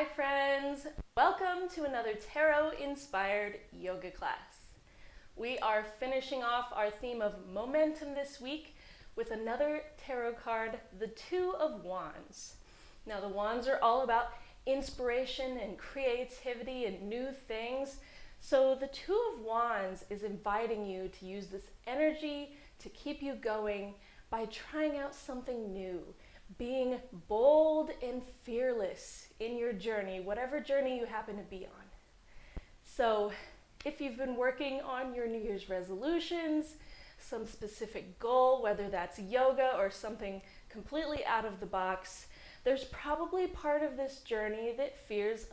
Hi friends, welcome to another tarot-inspired yoga class. We are finishing off our theme of momentum this week with another tarot card, the Two of Wands. Now the wands are all about inspiration and creativity and new things. So the Two of Wands is inviting you to use this energy to keep you going by trying out something new, being bold and fearless in your journey, whatever journey you happen to be on. So if you've been working on your New Year's resolutions, some specific goal, whether that's yoga or something completely out of the box, there's probably part of this journey that feels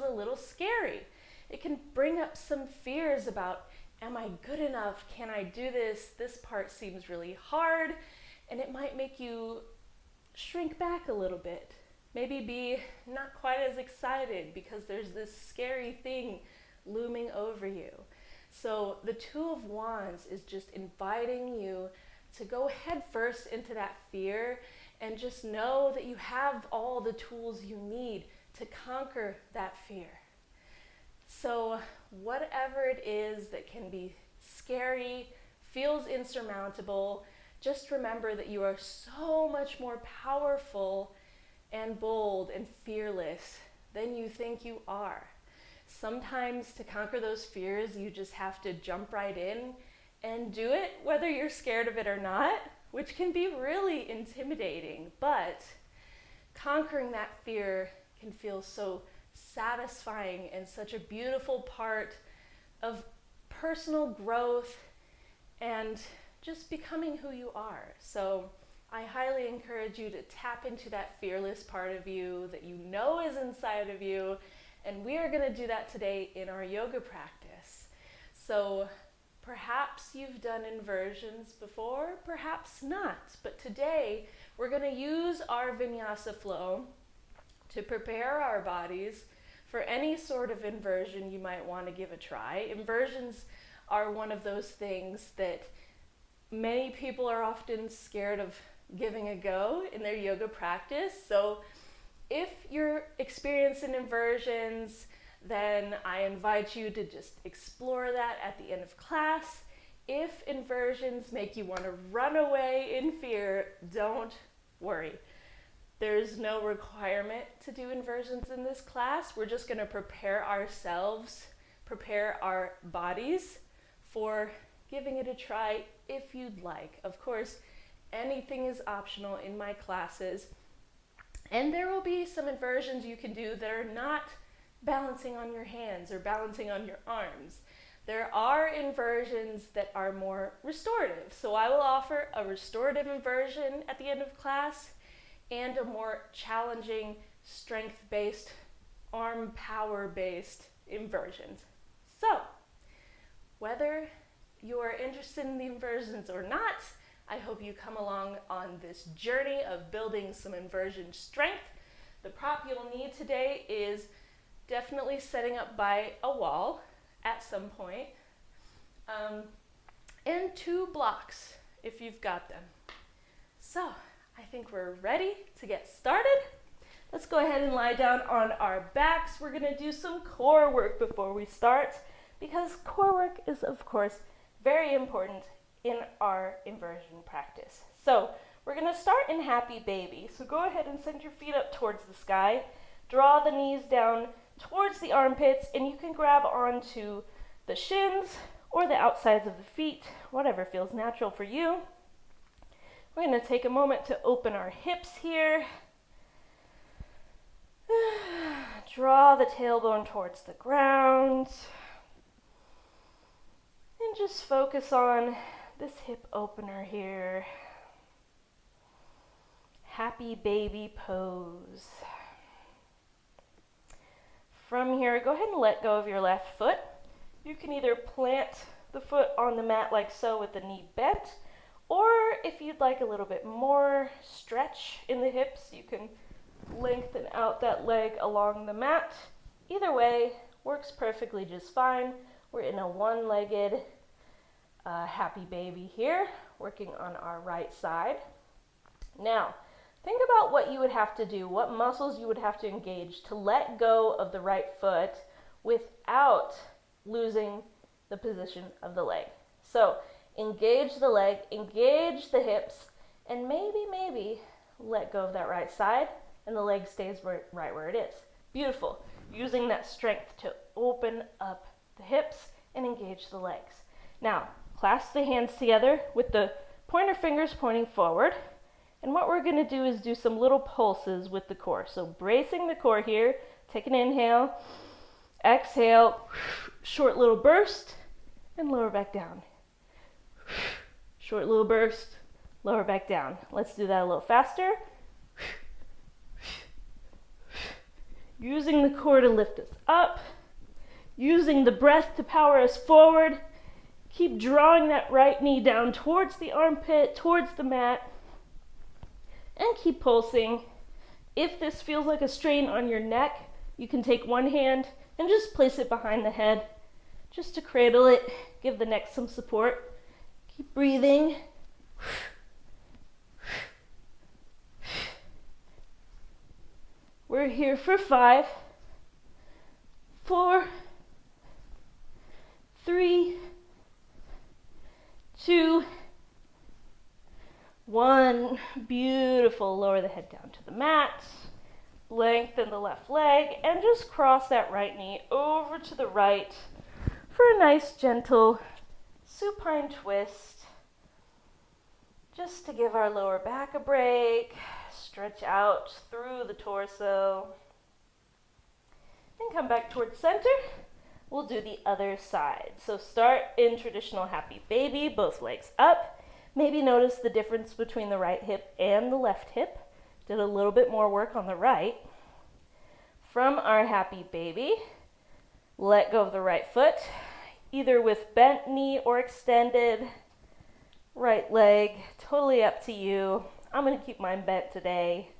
a little scary. It can bring up some fears about, am I good enough? Can I do this? This part seems really hard, and it might make you shrink back a little bit. Maybe be not quite as excited because there's this scary thing looming over you. So the Two of Wands is just inviting you to go head first into that fear and just know that you have all the tools you need to conquer that fear. So whatever it is that can be scary, feels insurmountable, just remember that you are so much more powerful and bold and fearless than you think you are. Sometimes to conquer those fears, you just have to jump right in and do it, whether you're scared of it or not, which can be really intimidating. But conquering that fear can feel so satisfying and such a beautiful part of personal growth and just becoming who you are. So I highly encourage you to tap into that fearless part of you that you know is inside of you, and we are going to do that today in our yoga practice. So perhaps you've done inversions before, perhaps not, but today we're going to use our Vinyasa flow to prepare our bodies for any sort of inversion you might want to give a try. Inversions are one of those things that many people are often scared of giving a go in their yoga practice. So if you're experiencing inversions, then I invite you to just explore that at the end of class. If inversions make you want to run away in fear, don't worry. There's no requirement to do inversions in this class. We're just going to prepare ourselves, prepare our bodies for giving it a try if you'd like. Of course, anything is optional in my classes, and there will be some inversions you can do that are not balancing on your hands or balancing on your arms. There are inversions that are more restorative, so I will offer a restorative inversion at the end of class and a more challenging strength-based, arm power-based inversions. So whether you're interested in the inversions or not, I hope you come along on this journey of building some inversion strength. The prop you'll need today is definitely setting up by a wall at some point, and 2 blocks if you've got them. So I think we're ready to get started. Let's go ahead and lie down on our backs. We're going to do some core work before we start, because core work is, of course, very important in our inversion practice. So we're going to start in Happy Baby. So go ahead and send your feet up towards the sky. Draw the knees down towards the armpits, and you can grab onto the shins or the outsides of the feet, whatever feels natural for you. We're going to take a moment to open our hips here. Draw the tailbone towards the ground. And just focus on this hip opener here. Happy Baby pose. From here, go ahead and let go of your left foot. You can either plant the foot on the mat like so with the knee bent, or if you'd like a little bit more stretch in the hips, you can lengthen out that leg along the mat. Either way works perfectly just fine. We're in a one-legged Happy Baby here, working on our right side. Now, Think about what you would have to do, what muscles you would have to engage to let go of the right foot without losing the position of the leg. So engage the leg, engage the hips, and maybe let go of that right side and the leg stays right where it is. Beautiful. Using that strength to open up the hips and engage the legs. Now, clasp the hands together with the pointer fingers pointing forward. And what we're going to do is do some little pulses with the core. So bracing the core here, take an inhale, exhale, short little burst, and lower back down. Short little burst, lower back down. Let's do that a little faster. Using the core to lift us up, using the breath to power us forward. Keep drawing that right knee down towards the armpit, towards the mat, and keep pulsing. If this feels like a strain on your neck, you can take one hand and just place it behind the head, just to cradle it, give the neck some support. Keep breathing. We're here for 5, 4, 3, 2, 1. Beautiful. Lower the head down to the mat. Lengthen the left leg and just cross that right knee over to the right for a nice gentle supine twist. Just to give our lower back a break. Stretch out through the torso. And come back towards center. We'll do the other side. So start in traditional happy baby, both legs up. Maybe notice the difference between the right hip and the left hip. Did a little bit more work on the right. From our happy baby, let go of the right foot, either with bent knee or extended right leg, totally up to you. I'm going to keep mine bent today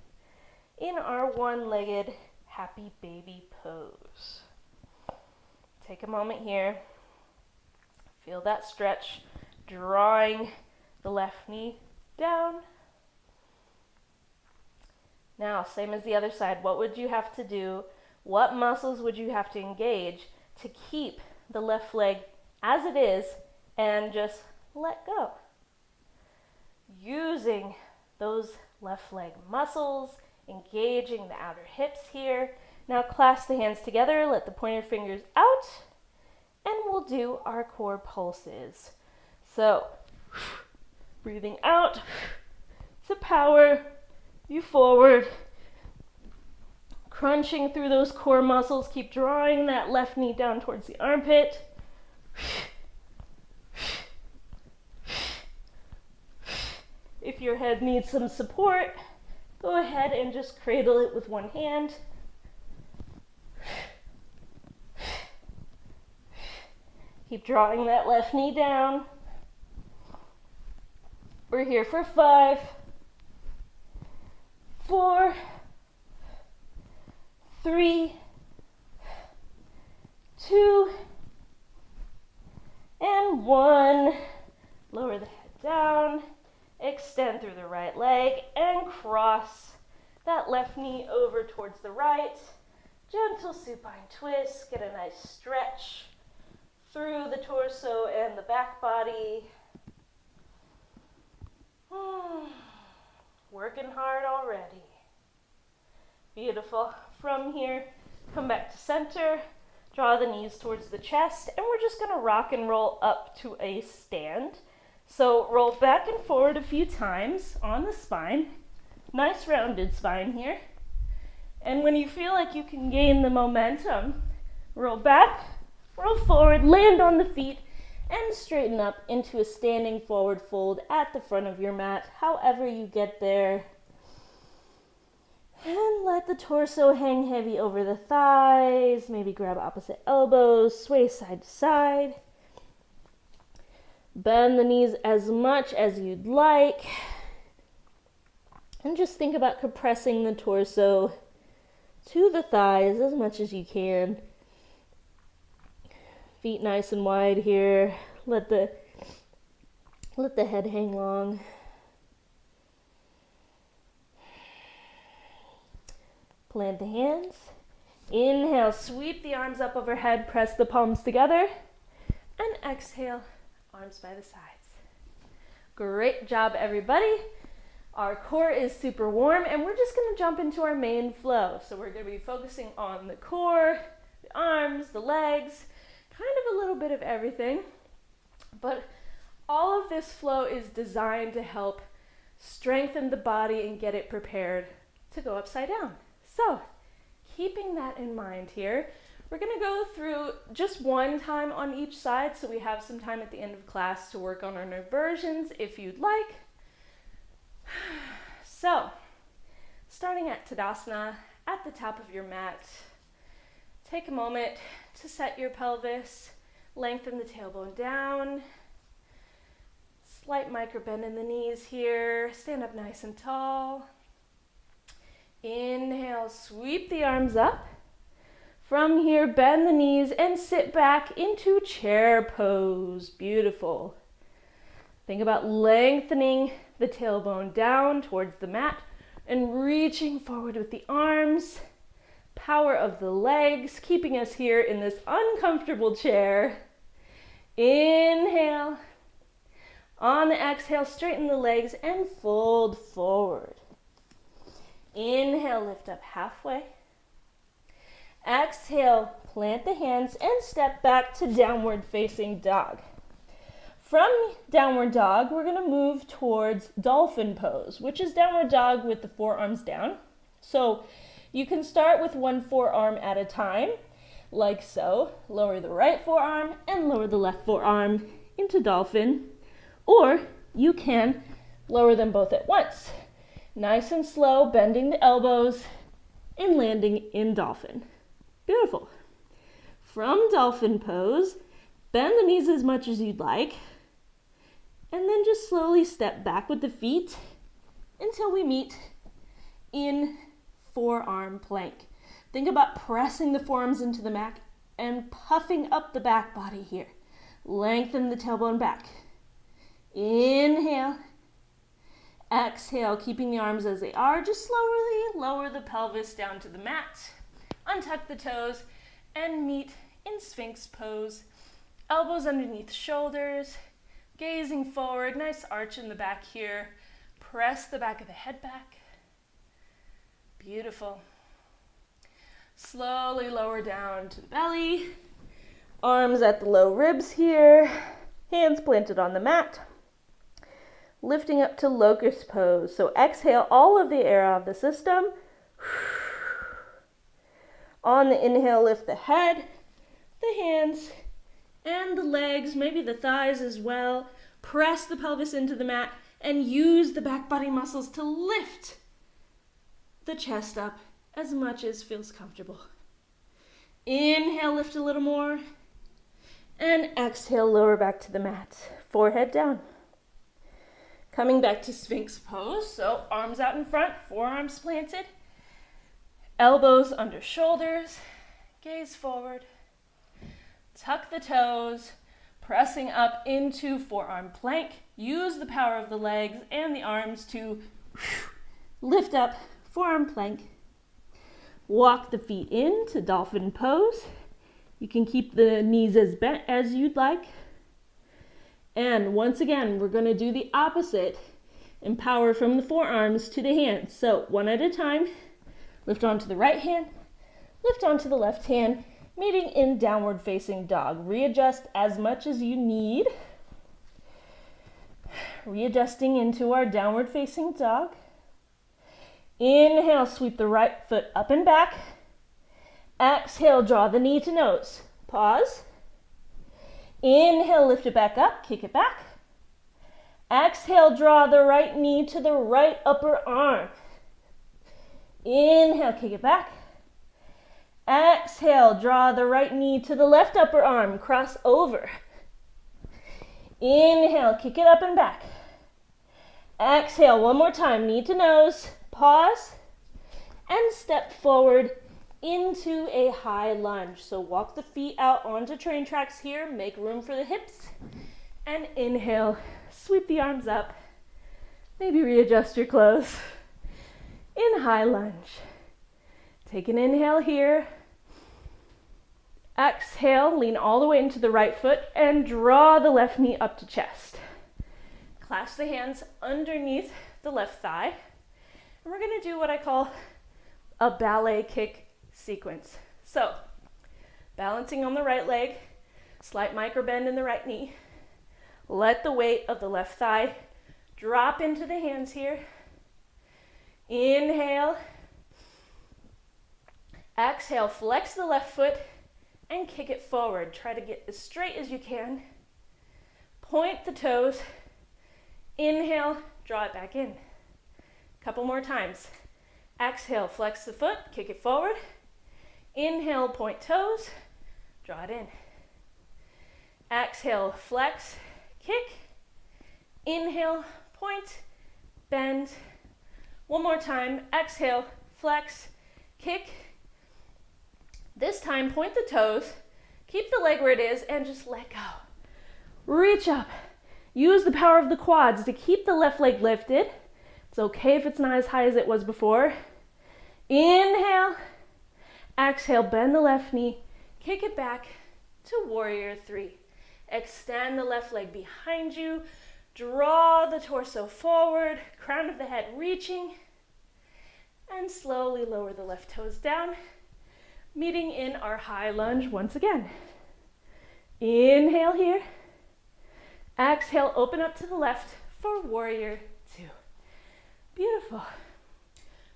in our one-legged happy baby pose. Take a moment here. Feel that stretch, drawing the left knee down. Now, same as the other side, what would you have to do? What muscles would you have to engage to keep the left leg as it is and just let go? Using those left leg muscles, engaging the outer hips here. Now clasp the hands together, let the pointer fingers out, and we'll do our core pulses. So, breathing out to power you forward. Crunching through those core muscles, keep drawing that left knee down towards the armpit. If your head needs some support, go ahead and just cradle it with one hand. Keep drawing that left knee down. We're here for 5, 4, 3, 2, and 1. Lower the head down. Extend through the right leg and cross that left knee over towards the right. Gentle supine twist. Get a nice stretch through the torso and the back body. Working hard already. Beautiful. From here, come back to center. Draw the knees towards the chest, and we're just going to rock and roll up to a stand. So roll back and forward a few times on the spine. Nice rounded spine here. And when you feel like you can gain the momentum, roll back, roll forward, land on the feet, and straighten up into a standing forward fold at the front of your mat, however you get there. And let the torso hang heavy over the thighs. Maybe grab opposite elbows, sway side to side. Bend the knees as much as you'd like. And just think about compressing the torso to the thighs as much as you can. Feet nice and wide here. Let the head hang long. plant the hands. Inhale, sweep the arms up overhead, press the palms together. And exhale, arms by the sides. Great job, everybody. Our core is super warm, and we're just going to jump into our main flow. So we're going to be focusing on the core, the arms, the legs, kind of a little bit of everything. But all of this flow is designed to help strengthen the body and get it prepared to go upside down. So, keeping that in mind here, we're going to go through just one time on each side, so we have some time at the end of class to work on our inversions if you'd like. So, starting at Tadasana, at the top of your mat, take a moment to set your pelvis, lengthen the tailbone down, slight micro bend in the knees here, stand up nice and tall. Inhale, sweep the arms up. From here, bend the knees and sit back into chair pose. Beautiful. Think about lengthening the tailbone down towards the mat and reaching forward with the arms. Power of the legs, keeping us here in this uncomfortable chair. Inhale. On the exhale, straighten the legs and fold forward. Inhale, lift up halfway. Exhale, plant the hands and step back to downward facing dog. From downward dog, we're going to move towards dolphin pose, which is downward dog with the forearms down. So you can start with one forearm at a time, like so. Lower the right forearm and lower the left forearm into dolphin, or you can lower them both at once. Nice and slow, bending the elbows and landing in dolphin. Beautiful. From dolphin pose, bend the knees as much as you'd like, and then just slowly step back with the feet until we meet in forearm plank. Think about pressing the forearms into the mat and puffing up the back body here. Lengthen the tailbone back. Inhale. Exhale, keeping the arms as they are. Just slowly lower the pelvis down to the mat. Untuck the toes and meet in Sphinx pose. Elbows underneath shoulders, gazing forward, nice arch in the back here. Press the back of the head back. Beautiful. Slowly lower down to the belly. Arms at the low ribs here. Hands planted on the mat. Lifting up to locust pose. So exhale all of the air out of the system. On the inhale, lift the head, the hands, and the legs, maybe the thighs as well. Press the pelvis into the mat and use the back body muscles to lift the chest up as much as feels comfortable. Inhale, lift a little more, and exhale, lower back to the mat. Forehead down. Coming back to Sphinx pose, so arms out in front, forearms planted. Elbows under shoulders, gaze forward, tuck the toes, pressing up into forearm plank. Use the power of the legs and the arms to lift up, forearm plank. Walk the feet into dolphin pose. You can keep the knees as bent as you'd like. And once again, we're going to do the opposite and power from the forearms to the hands. So one at a time. Lift onto the right hand, lift onto the left hand, meeting in downward facing dog. Readjust as much as you need. Readjusting into our downward facing dog. Inhale, sweep the right foot up and back. Exhale, draw the knee to nose. Pause. Inhale, lift it back up, kick it back. Exhale, draw the right knee to the right upper arm. Inhale, kick it back. Exhale, draw the right knee to the left upper arm, cross over. Inhale, kick it up and back. Exhale, one more time, knee to nose, pause, and step forward into a high lunge. So walk the feet out onto train tracks here, make room for the hips, and inhale, sweep the arms up, maybe readjust your clothes. In high lunge. Take an inhale here. Exhale, lean all the way into the right foot and draw the left knee up to chest. Clasp the hands underneath the left thigh. And we're going to do what I call a ballet kick sequence. So, balancing on the right leg, slight micro bend in the right knee. Let the weight of the left thigh drop into the hands here. Inhale. Exhale, flex the left foot and kick it forward. Try to get as straight as you can. Point the toes. Inhale, draw it back in. Couple more times. Exhale, flex the foot, kick it forward. Inhale, point toes, draw it in. Exhale, flex, kick. Inhale, point, bend. One more time. Exhale, flex, kick. This time, point the toes, keep the leg where it is, and just let go. Reach up. Use the power of the quads to keep the left leg lifted. It's okay if it's not as high as it was before. Inhale. Exhale, bend the left knee, kick it back to warrior three. Extend the left leg behind you. Draw the torso forward, crown of the head reaching. And slowly lower the left toes down, meeting in our high lunge once again. Inhale here. Exhale, open up to the left for warrior two. Beautiful.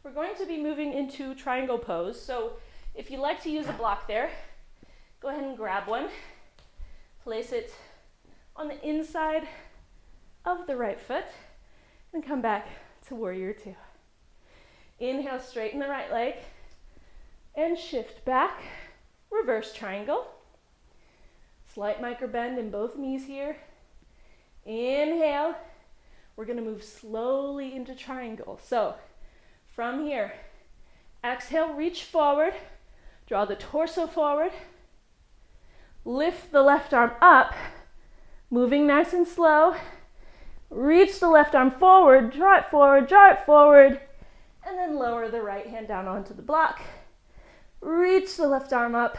We're going to be moving into triangle pose. So if you like to use a block there, go ahead and grab one. Place it on the inside of the right foot and come back to warrior two. Inhale, straighten the right leg and shift back. Reverse triangle. Slight micro bend in both knees here. Inhale. We're going to move slowly into triangle. So from here, exhale, reach forward. Draw the torso forward. Lift the left arm up. Moving nice and slow. Reach the left arm forward. Draw it forward. Draw it forward. And then lower the right hand down onto the block. Reach the left arm up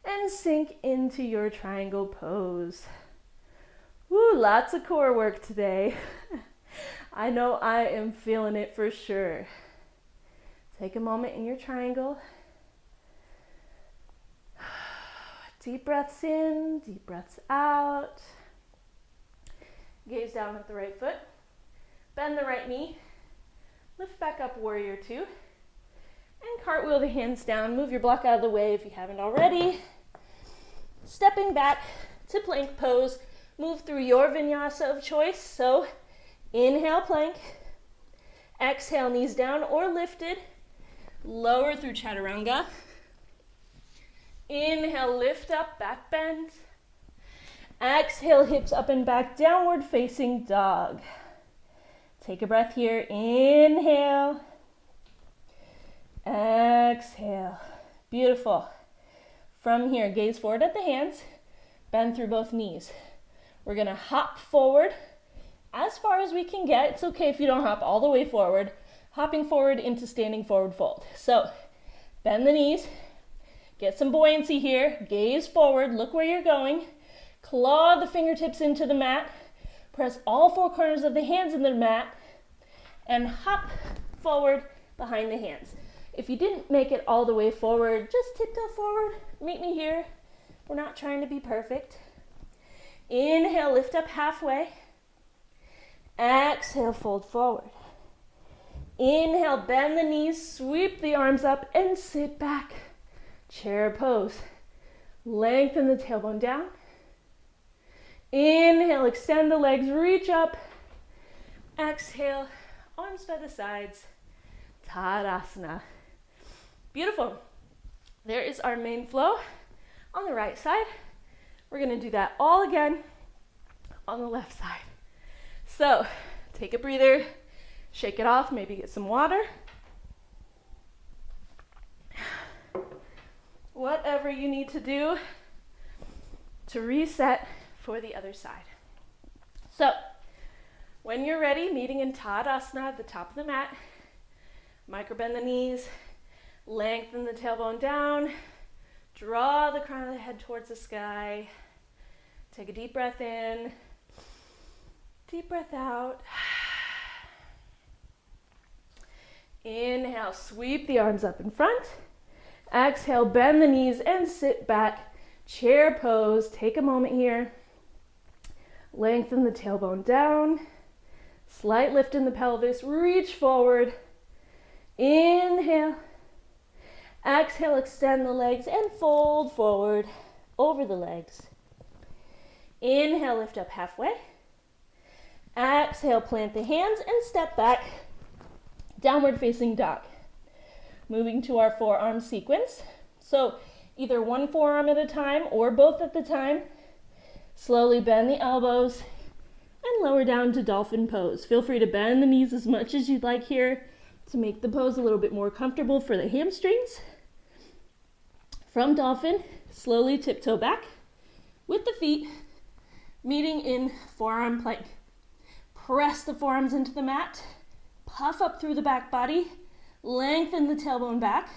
and sink into your triangle pose. Woo, lots of core work today. I know I am feeling it for sure. Take a moment in your triangle. Deep breaths in, deep breaths out. Gaze down at the right foot. Bend the right knee. Lift back up, warrior two. And cartwheel the hands down. Move your block out of the way if you haven't already. Stepping back to plank pose. Move through your vinyasa of choice. So inhale, plank. Exhale, knees down or lifted. Lower through chaturanga. Inhale, lift up, back bend. Exhale, hips up and back, downward facing dog. Take a breath here. Inhale. Exhale. Beautiful. From here, gaze forward at the hands. Bend through both knees. We're going to hop forward as far as we can get. It's okay if you don't hop all the way forward. Hopping forward into standing forward fold. So bend the knees. Get some buoyancy here. Gaze forward. Look where you're going. Claw the fingertips into the mat. Press all four corners of the hands in the mat. And hop forward behind the hands. If you didn't make it all the way forward, just tiptoe forward. Meet me here. We're not trying to be perfect. Inhale, lift up halfway. Exhale, fold forward. Inhale, bend the knees, sweep the arms up, and sit back. Chair pose. Lengthen the tailbone down. Inhale, extend the legs, reach up. Exhale, arms by the sides. Tadasana. Beautiful. There is our main flow on the right side. We're going to do that all again on the left side. So take a breather, shake it off, maybe get some water. Whatever you need to do to reset for the other side. So when you're ready, meeting in Tadasana at the top of the mat, micro bend the knees, Lengthen the tailbone down. Draw the crown of the head towards the sky. Take a deep breath in. Deep breath out. Inhale, sweep the arms up in front. Exhale, bend the knees and sit back. Chair pose. Take a moment here. Lengthen the tailbone down. Slight lift in the pelvis. Reach forward. Inhale. Exhale, extend the legs and fold forward over the legs. Inhale, lift up halfway. Exhale, plant the hands and step back. Downward facing dog. Moving to our forearm sequence. So either one forearm at a time or both at the time. Slowly bend the elbows and lower down to dolphin pose. Feel free to bend the knees as much as you'd like here to make the pose a little bit more comfortable for the hamstrings. From dolphin, slowly tiptoe back with the feet meeting in forearm plank. Press the forearms into the mat, puff up through the back body, lengthen the tailbone back,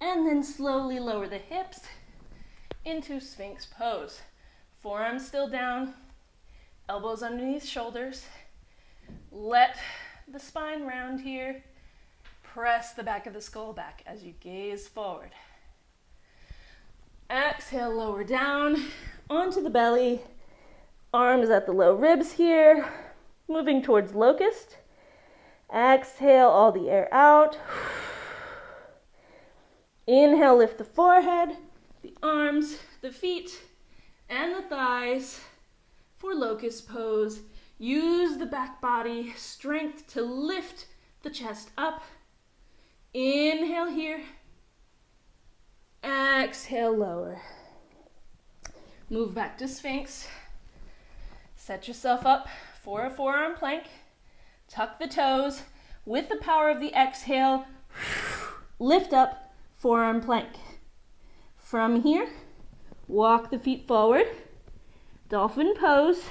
and then slowly lower the hips into Sphinx pose. Forearms still down, elbows underneath shoulders. Let the spine round here. Press the back of the skull back as you gaze forward. Exhale, lower down onto the belly. Arms at the low ribs here. Moving towards locust. Exhale all the air out. Inhale, lift the forehead, the arms, the feet, and the thighs for locust pose. Use the back body strength to lift the chest up. Inhale here. Exhale, lower. Move back to Sphinx. Set yourself up for a forearm plank. Tuck the toes. With the power of the exhale, lift up, forearm plank. From here, walk the feet forward. Dolphin pose.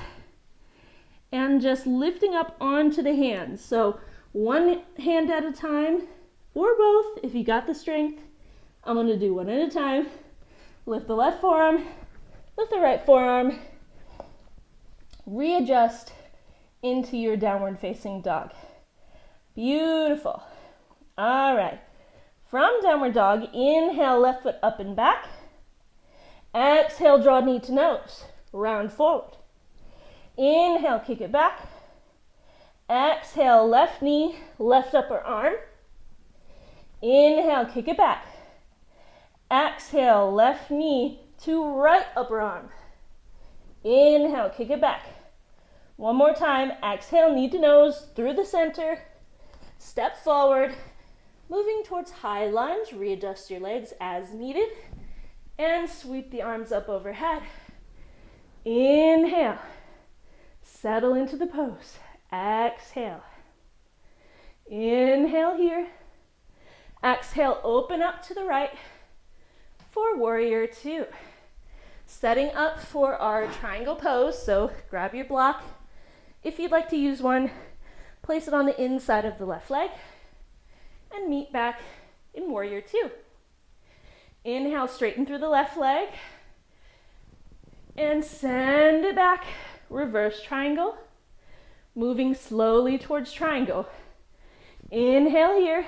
And just lifting up onto the hands. So one hand at a time, or both if you got the strength. I'm going to do one at a time. Lift the left forearm, lift the right forearm. Readjust into your downward facing dog. Beautiful. All right. From downward dog, inhale, left foot up and back. Exhale, draw knee to nose. Round forward. Inhale, kick it back. Exhale, left knee, left upper arm. Inhale, kick it back. Exhale, left knee to right upper arm. Inhale, kick it back. One more time. Exhale, knee to nose through the center. Step forward. Moving towards high lunge. Readjust your legs as needed. And sweep the arms up overhead. Inhale. Settle into the pose. Exhale. Inhale here. Exhale, open up to the right for warrior two. Setting up for our triangle pose, so grab your block. If you'd like to use one, place it on the inside of the left leg and meet back in warrior two. Inhale, straighten through the left leg and send it back. Reverse triangle, moving slowly towards triangle. Inhale here.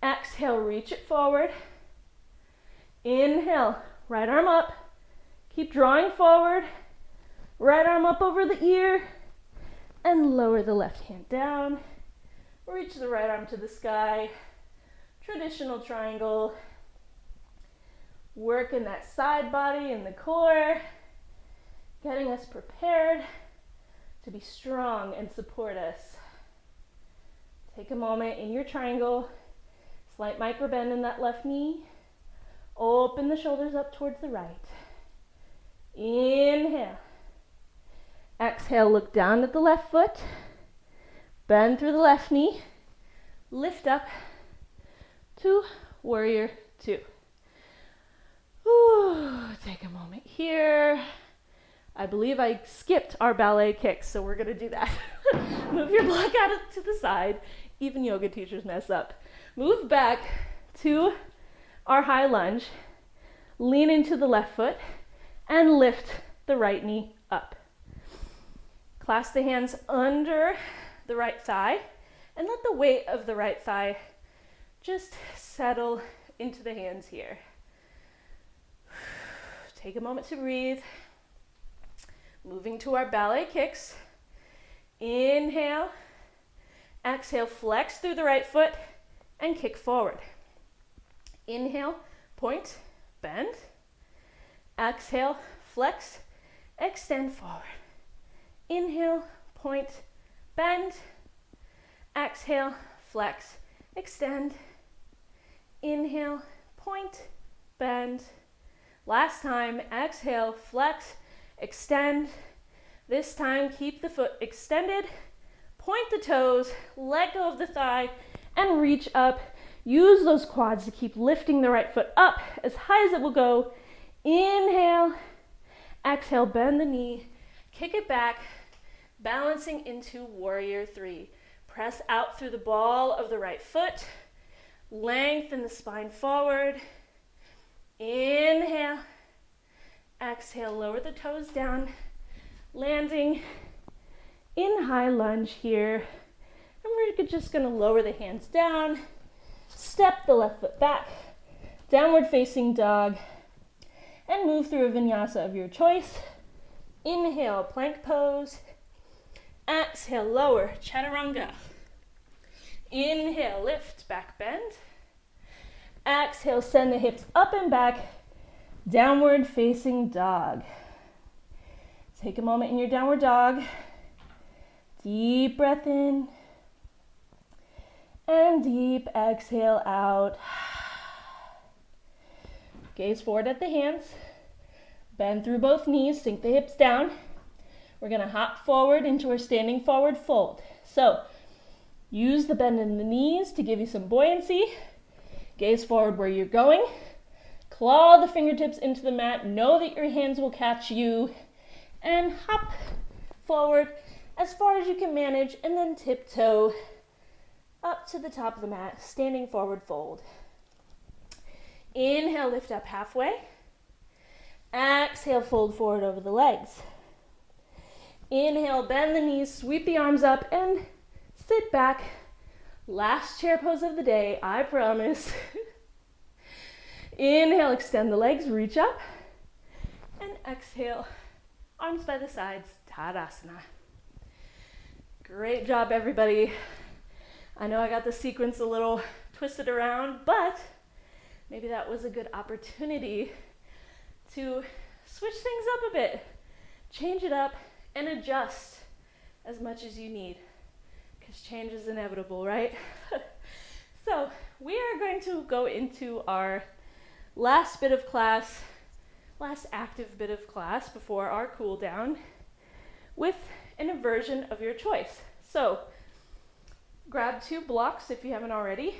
Exhale, reach it forward. Inhale, right arm up. Keep drawing forward. Right arm up over the ear. And lower the left hand down. Reach the right arm to the sky. Traditional triangle. Working that side body and the core. Getting us prepared to be strong and support us. Take a moment in your triangle. Slight micro bend in that left knee. Open the shoulders up towards the right. Inhale. Exhale, look down at the left foot. Bend through the left knee. Lift up to warrior two. Ooh, take a moment here. I believe I skipped our ballet kicks, so we're going to do that. Move your block out to the side. Even yoga teachers mess up. Move back to our high lunge, lean into the left foot, and lift the right knee up. Clasp the hands under the right thigh, and let the weight of the right thigh just settle into the hands here. Take a moment to breathe. Moving to our ballet kicks. Inhale. Exhale, flex through the right foot and kick forward. Inhale, point, bend. Exhale, flex, extend forward. Inhale, point, bend. Exhale, flex, extend. Inhale, point, bend. Last time, exhale, flex, extend. This time, keep the foot extended. Point the toes, let go of the thigh, and reach up. Use those quads to keep lifting the right foot up as high as it will go. Inhale, exhale, bend the knee, kick it back, balancing into warrior three. Press out through the ball of the right foot. Lengthen the spine forward. Inhale, exhale, lower the toes down, landing in high lunge here. And we're just gonna lower the hands down, step the left foot back, downward facing dog, and move through a vinyasa of your choice. Inhale, plank pose. Exhale, lower, chaturanga. Inhale, lift, back bend. Exhale, send the hips up and back, downward facing dog. Take a moment in your downward dog. Deep breath in. And deep exhale out. Gaze forward at the hands. Bend through both knees, sink the hips down. We're gonna hop forward into our standing forward fold. So, use the bend in the knees to give you some buoyancy. Gaze forward where you're going. Claw the fingertips into the mat. Know that your hands will catch you. And hop forward as far as you can manage, and then tiptoe up to the top of the mat, standing forward fold. Inhale, lift up halfway. Exhale, fold forward over the legs. Inhale, bend the knees, sweep the arms up, and sit back. Last chair pose of the day, I promise. Inhale, extend the legs, reach up. And exhale, arms by the sides, Tadasana. Great job, everybody. I know I got the sequence a little twisted around, but maybe that was a good opportunity to switch things up a bit, change it up, and adjust as much as you need, because change is inevitable, right? So we are going to go into our last bit of class, last active bit of class before our cool down with an inversion of your choice. So grab 2 blocks if you haven't already.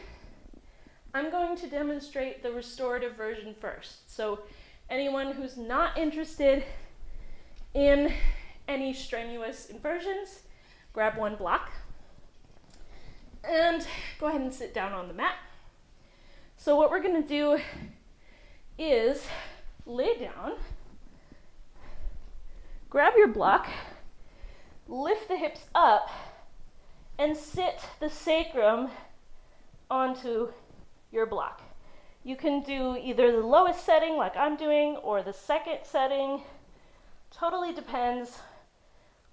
I'm going to demonstrate the restorative version first. So anyone who's not interested in any strenuous inversions, grab 1 block and go ahead and sit down on the mat. So what we're going to do is lay down, grab your block, lift the hips up, and sit the sacrum onto your block. You can do either the lowest setting like I'm doing or the second setting. Totally depends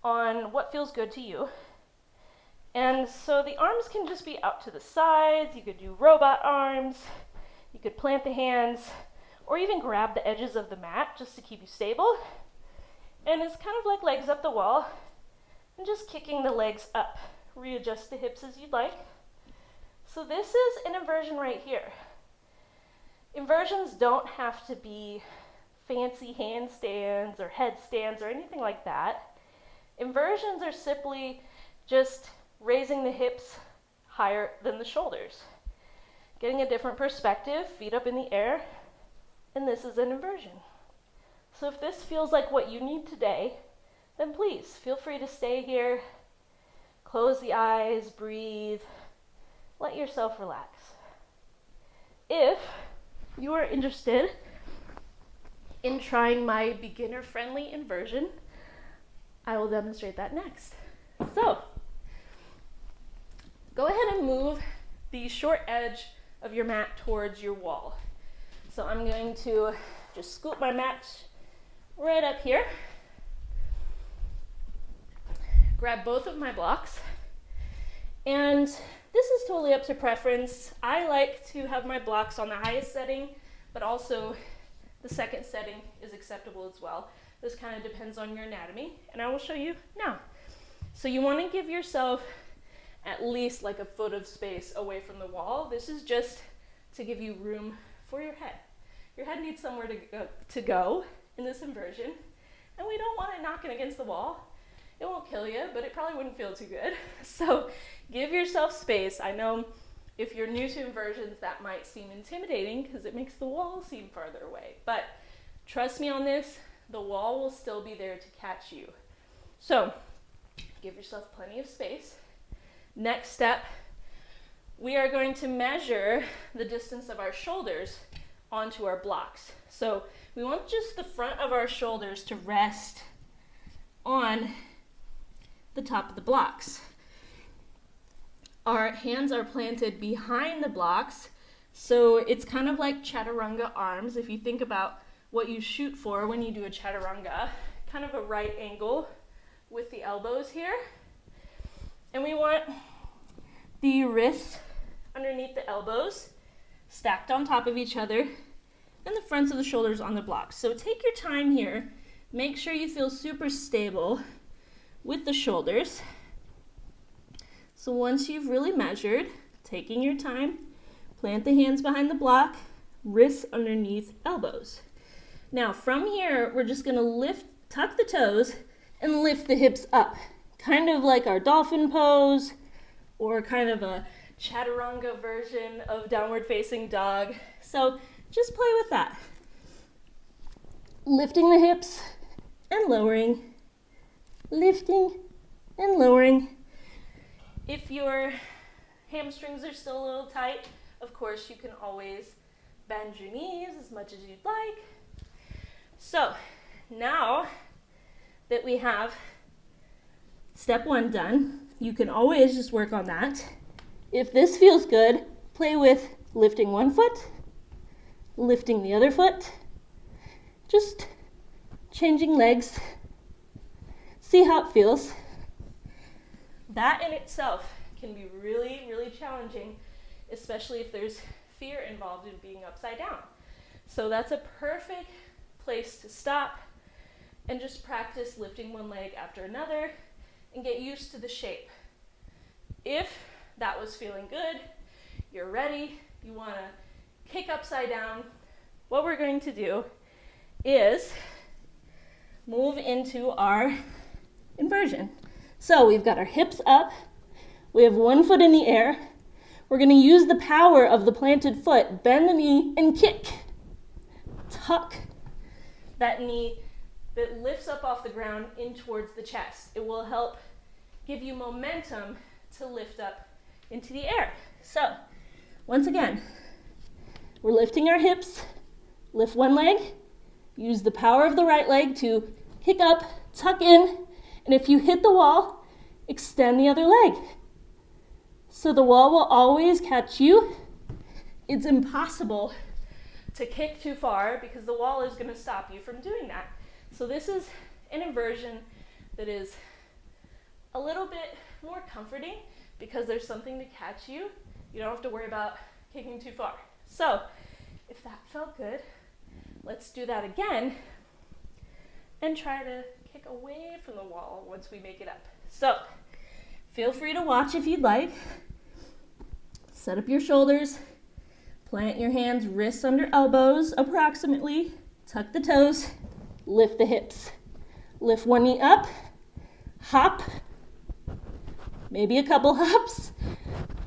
on what feels good to you. And so the arms can just be out to the sides. You could do robot arms. You could plant the hands or even grab the edges of the mat just to keep you stable. And it's kind of like legs up the wall and just kicking the legs up. Readjust the hips as you'd like. So this is an inversion right here. Inversions don't have to be fancy handstands or headstands or anything like that. Inversions are simply just raising the hips higher than the shoulders. Getting a different perspective, feet up in the air, and this is an inversion. So if this feels like what you need today, then please feel free to stay here. Close the eyes, breathe, let yourself relax. if you are interested in trying my beginner-friendly inversion, I will demonstrate that next. So, go ahead and move the short edge of your mat towards your wall. So I'm going to just scoop my mat right up here. Grab both of my blocks. And this is totally up to preference. I like to have my blocks on the highest setting, but also the second setting is acceptable as well. This kind of depends on your anatomy, and I will show you now. So you want to give yourself at least like a foot of space away from the wall. This is just to give you room for your head. Your head needs somewhere to go in this inversion, and we don't want it knocking against the wall. It won't kill you, but it probably wouldn't feel too good. So give yourself space. I know if you're new to inversions, that might seem intimidating because it makes the wall seem farther away. But trust me on this, the wall will still be there to catch you. So give yourself plenty of space. Next step, we are going to measure the distance of our shoulders onto our blocks. So we want just the front of our shoulders to rest on the top of the blocks. Our hands are planted behind the blocks, so it's kind of like chaturanga arms. If you think about what you shoot for when you do a chaturanga, kind of a right angle with the elbows here. And we want the wrists underneath the elbows stacked on top of each other and the fronts of the shoulders on the blocks. So take your time here. Make sure you feel super stable with the shoulders. So once you've really measured, taking your time, plant the hands behind the block, wrists underneath elbows. Now from here, we're just gonna tuck the toes and lift the hips up, kind of like our dolphin pose or kind of a chaturanga version of downward facing dog. So just play with that. Lifting the hips and lowering, lifting and lowering. If your hamstrings are still a little tight, of course you can always bend your knees as much as you'd like. So now that we have step one done, you can always just work on that. If this feels good, play with lifting one foot, lifting the other foot, just changing legs. See how it feels. That in itself can be really, really challenging, especially if there's fear involved in being upside down. So that's a perfect place to stop and just practice lifting one leg after another and get used to the shape. If that was feeling good, you're ready, you want to kick upside down, what we're going to do is move into our inversion. So we've got our hips up, we have one foot in the air, we're going to use the power of the planted foot, bend the knee and kick. Tuck that knee that lifts up off the ground in towards the chest. It will help give you momentum to lift up into the air. So once again, we're lifting our hips, lift one leg, use the power of the right leg to kick up, tuck in, and if you hit the wall, extend the other leg. So the wall will always catch you. It's impossible to kick too far because the wall is going to stop you from doing that. So this is an inversion that is a little bit more comforting because there's something to catch you. You don't have to worry about kicking too far. So if that felt good, let's do that again and try to kick away from the wall once we make it up. So feel free to watch if you'd like. Set up your shoulders, plant your hands wrists under elbows approximately, tuck the toes, lift the hips. Lift one knee up, hop, maybe a couple hops,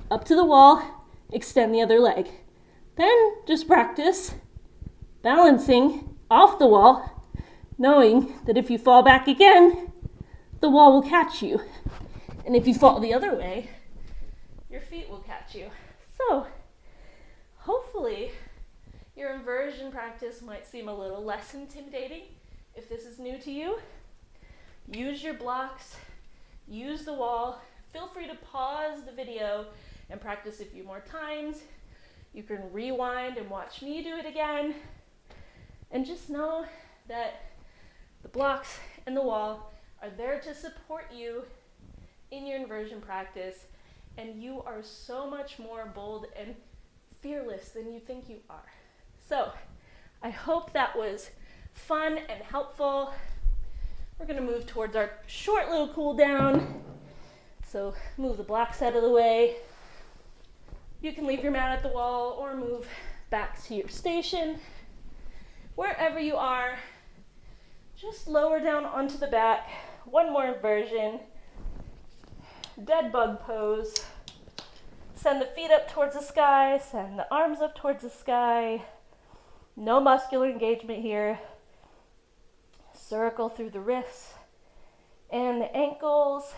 up to the wall, extend the other leg. Then just practice balancing off the wall, knowing that if you fall back again, the wall will catch you. And if you fall the other way, your feet will catch you. So hopefully your inversion practice might seem a little less intimidating. If this is new to you, use your blocks, use the wall. Feel free to pause the video and practice a few more times. You can rewind and watch me do it again. And just know that the blocks and the wall are there to support you in your inversion practice, and you are so much more bold and fearless than you think you are. So I hope that was fun and helpful. We're going to move towards our short little cool down. So move the blocks out of the way. You can leave your mat at the wall or move back to your station. Wherever you are, just lower down onto the back. One more inversion. Dead bug pose. Send the feet up towards the sky. Send the arms up towards the sky. No muscular engagement here. Circle through the wrists and the ankles.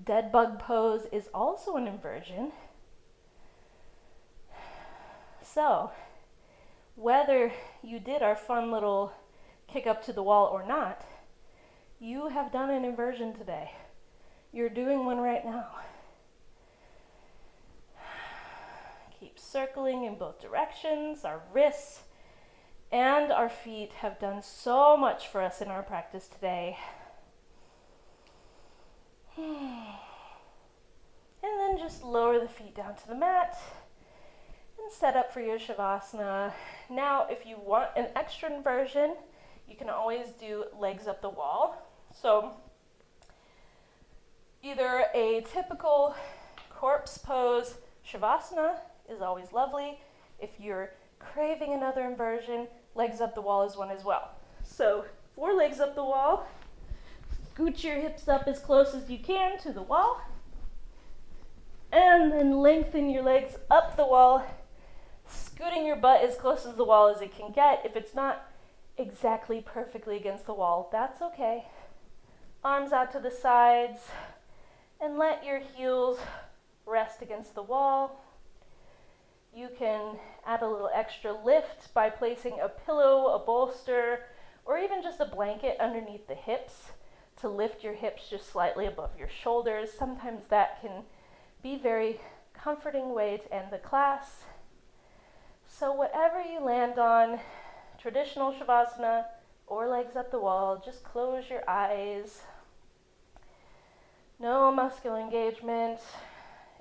Dead bug pose is also an inversion. So, whether you did our fun little kick up to the wall or not, you have done an inversion today. You're doing one right now. Keep circling in both directions. Our wrists and our feet have done so much for us in our practice today. And then just lower the feet down to the mat and set up for your Shavasana. Now, if you want an extra inversion, you can always do legs up the wall. So either a typical corpse pose Shavasana is always lovely. If you're craving another inversion, legs up the wall is one as well. So 4 legs up the wall. Scoot your hips up as close as you can to the wall. And then lengthen your legs up the wall, scooting your butt as close as the wall as it can get. If it's not exactly perfectly against the wall, that's okay. Arms out to the sides, and let your heels rest against the wall. You can add a little extra lift by placing a pillow, a bolster, or even just a blanket underneath the hips to lift your hips just slightly above your shoulders. Sometimes that can be a very comforting way to end the class. So whatever you land on, traditional Shavasana or legs up the wall, just close your eyes. No muscular engagement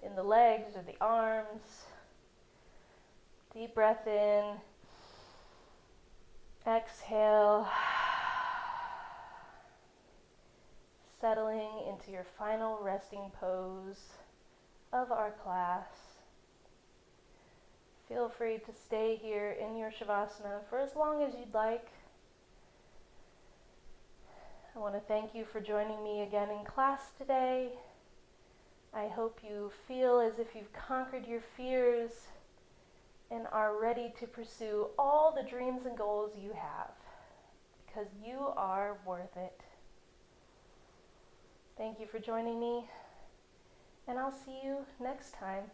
in the legs or the arms. Deep breath in. Exhale. Settling into your final resting pose of our class. Feel free to stay here in your Shavasana for as long as you'd like. I want to thank you for joining me again in class today. I hope you feel as if you've conquered your fears and are ready to pursue all the dreams and goals you have, because you are worth it. Thank you for joining me, and I'll see you next time.